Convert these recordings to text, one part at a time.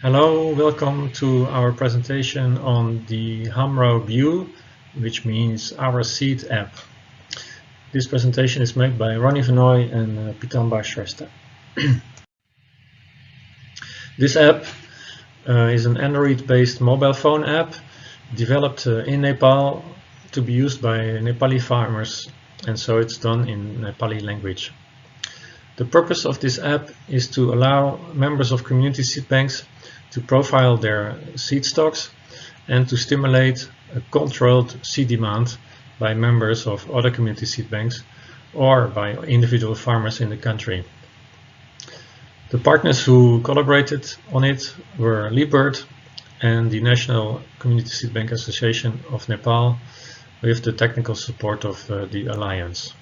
Hello, welcome to our presentation on the Hamro Biu, which means Our Seed app. This presentation is made by Ronnie Vanoy and Pitamba Shrestha. This app is an Android-based mobile phone app developed in Nepal to be used by Nepali farmers, and so it's done in Nepali language. The purpose of this app is to allow members of community seed banks to profile their seed stocks and to stimulate a controlled seed demand by members of other community seed banks or by individual farmers in the country. The partners who collaborated on it were Liebert and the National Community Seed Bank Association of Nepal with the technical support of the Alliance.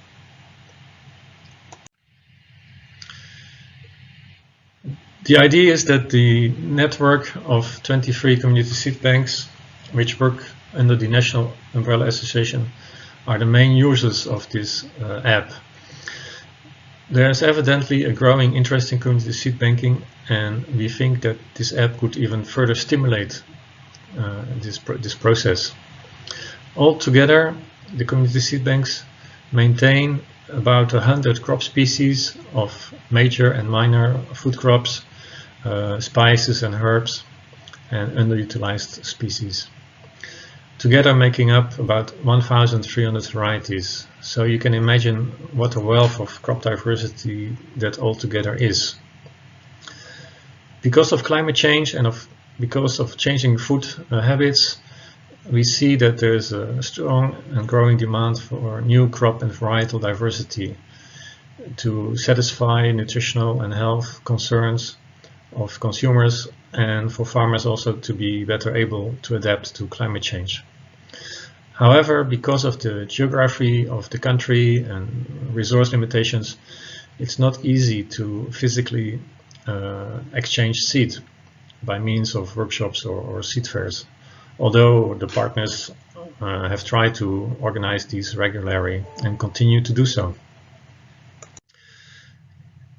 The idea is that the network of 23 community seed banks, which work under the National Umbrella Association, are the main users of this app. There is evidently a growing interest in community seed banking, and we think that this app could even further stimulate this process. Altogether, the community seed banks maintain about 100 crop species of major and minor food crops, spices and herbs, and underutilized species, together making up about 1,300 varieties. So you can imagine what a wealth of crop diversity that altogether is. Because of climate change and because of changing food habits, we see that there is a strong and growing demand for new crop and varietal diversity to satisfy nutritional and health concerns of consumers, and for farmers also to be better able to adapt to climate change. However, because of the geography of the country and resource limitations, it's not easy to physically exchange seed by means of workshops or seed fairs, although the partners have tried to organize these regularly and continue to do so.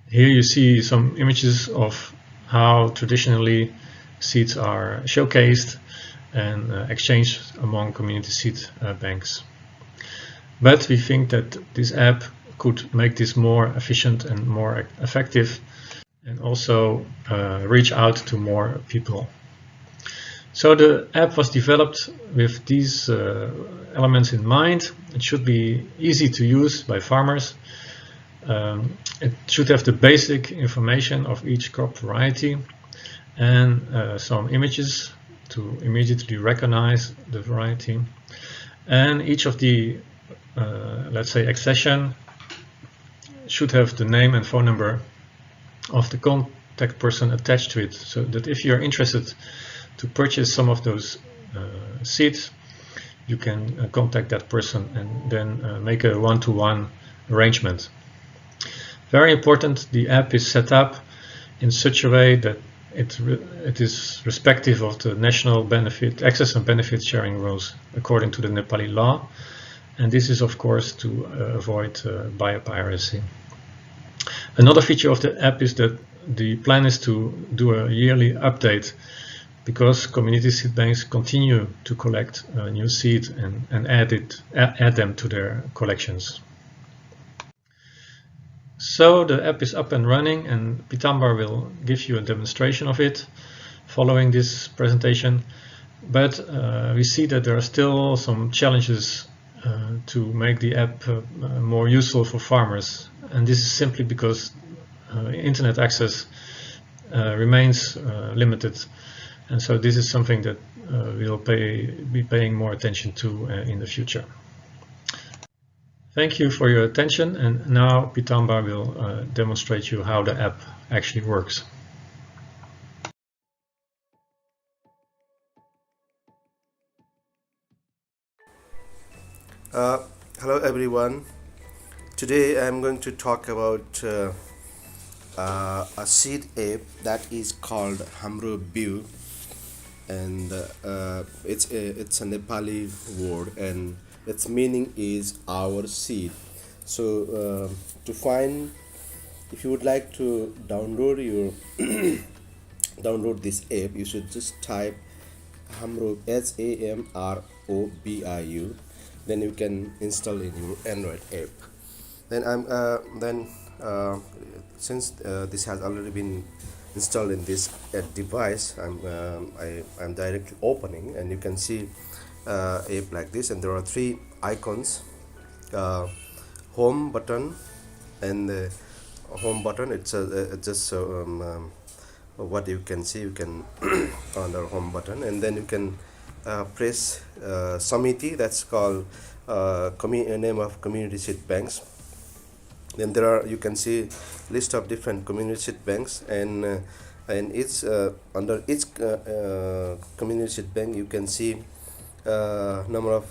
Here you see some images of how traditionally seeds are showcased and exchanged among community seed banks. But we think that this app could make this more efficient and more effective, and also reach out to more people. So the app was developed with these elements in mind. It should be easy to use by farmers. It should have the basic information of each crop variety and some images to immediately recognize the variety. And each of the, let's say, accession should have the name and phone number of the contact person attached to it, so that if you're interested to purchase some of those seeds, you can contact that person and then make a one-to-one arrangement. Very important, the app is set up in such a way that it is respective of the national benefit, access and benefit sharing rules according to the Nepali law, and this is of course to avoid biopiracy. Another feature of the app is that the plan is to do a yearly update, because community seed banks continue to collect new seed and add them to their collections. So the app is up and running, and Pitamba will give you a demonstration of it following this presentation. But we see that there are still some challenges to make the app more useful for farmers. And this is simply because internet access remains limited. And so this is something that we'll be paying more attention to in the future. Thank you for your attention, and now Pitamba will demonstrate you how the app actually works. Hello everyone. Today I'm going to talk about a seed app that is called Hamro Biu, and it's a Nepali word, and its meaning is our seed. So to find, if you would like to download your download this app, you should just type Hamro, HAMROBIU. Then you can install in your Android app. Then since this has already been installed in this device, I'm directly opening, and you can see app like this, and there are three icons: uh, home button, and the home button. It's just what you can see. You can on the home button, and then you can press Samiti. That's called name of community seed banks. Then there are, you can see list of different community seed banks, and each under each community seed bank you can see number of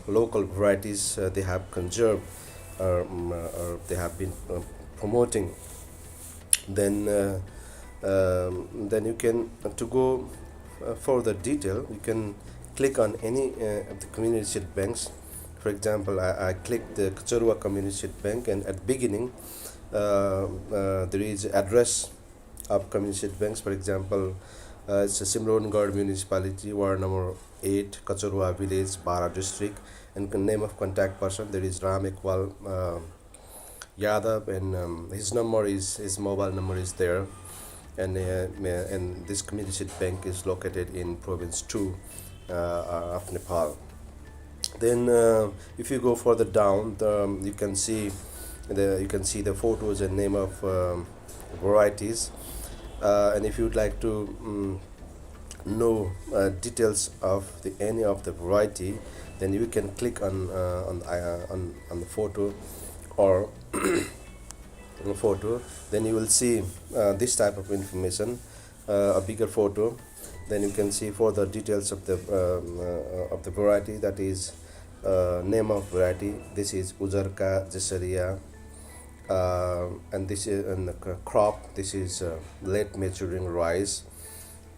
local varieties they have conserved, or they have been promoting. Then you can to go further detail, you can click on any of the community seed banks. For example, I click the Kacharua community seed bank, and at beginning there is address of community seed banks. For example, it's a Simrongarh municipality, ward number 8, Kacharua village, Bara district, and name of contact person there is Ram Iqbal Yadav, and his mobile number is there, and this community seed bank is located in province 2 of Nepal. Then if you go further down, you can see the photos and name of varieties, and if you would like to know details of any of the variety, then you can click on the photo, or photo. Then you will see this type of information, a bigger photo. Then you can see further details of the variety, that is name of variety. This is Ujarka Jasaria, and this is the crop. This is late maturing rice,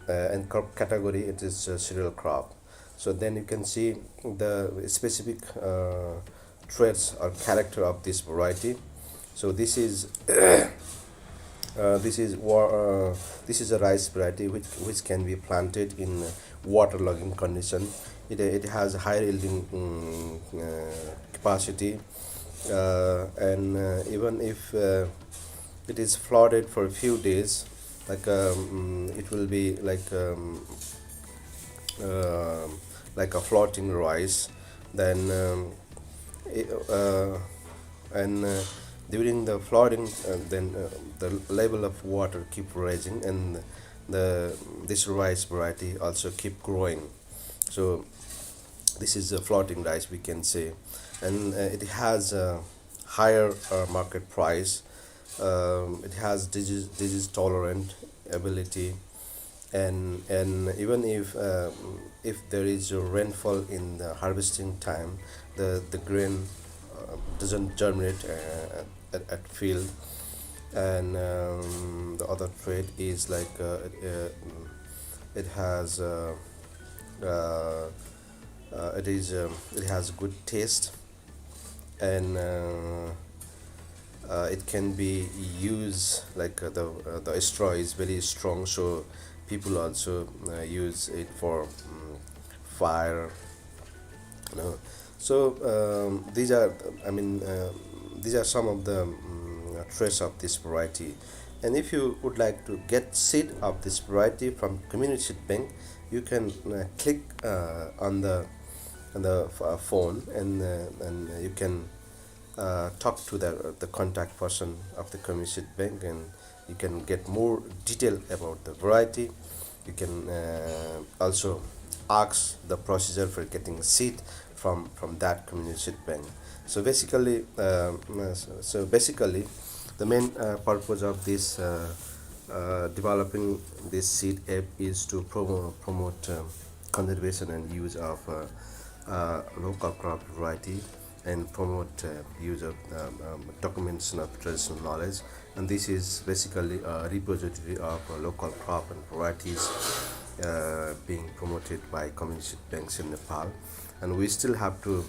and crop category, it is cereal crop. So then you can see the specific traits or character of this variety. So this is this is a rice variety which can be planted in waterlogging condition. It has high yielding capacity, and even if it is flooded for a few days, it will be like a floating rice. Then it, and during the flooding, then the level of water keep rising, and this rice variety also keep growing. So this is a floating rice, we can say, and it has a higher market price. It has disease tolerant ability, and even if there is a rainfall in the harvesting time, the grain doesn't germinate at field. And the other trait is it has it has good taste, and it can be used the straw is very strong, so people also use it for fire, you know. So these are some of the traits of this variety. And if you would like to get seed of this variety from community seed bank, you can click on the phone, and you can talk to the contact person of the community seed bank, and you can get more detail about the variety. You can also ask the procedure for getting seed from that community seed bank. So basically, the main purpose of this developing this seed app is to promote conservation and use of local crop variety, and promote use of documentation of traditional knowledge. And this is basically a repository of local crop and varieties being promoted by community banks in Nepal. And we still have to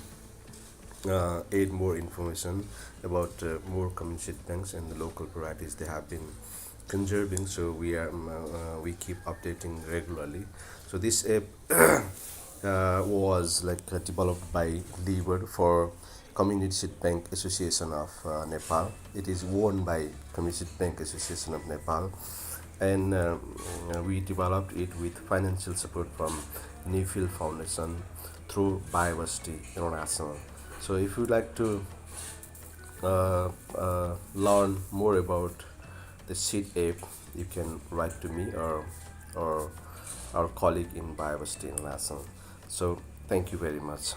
add more information about more community banks and the local varieties they have been conserving, so we keep updating regularly. So this app was like developed by Leeward for Community Seed Bank Association of Nepal. It is owned by Community Seed Bank Association of Nepal, and we developed it with financial support from Newfield Foundation through Biodiversity International. So if you'd like to learn more about the seed app, you can write to me or our colleague in Biodiversity International. So thank you very much.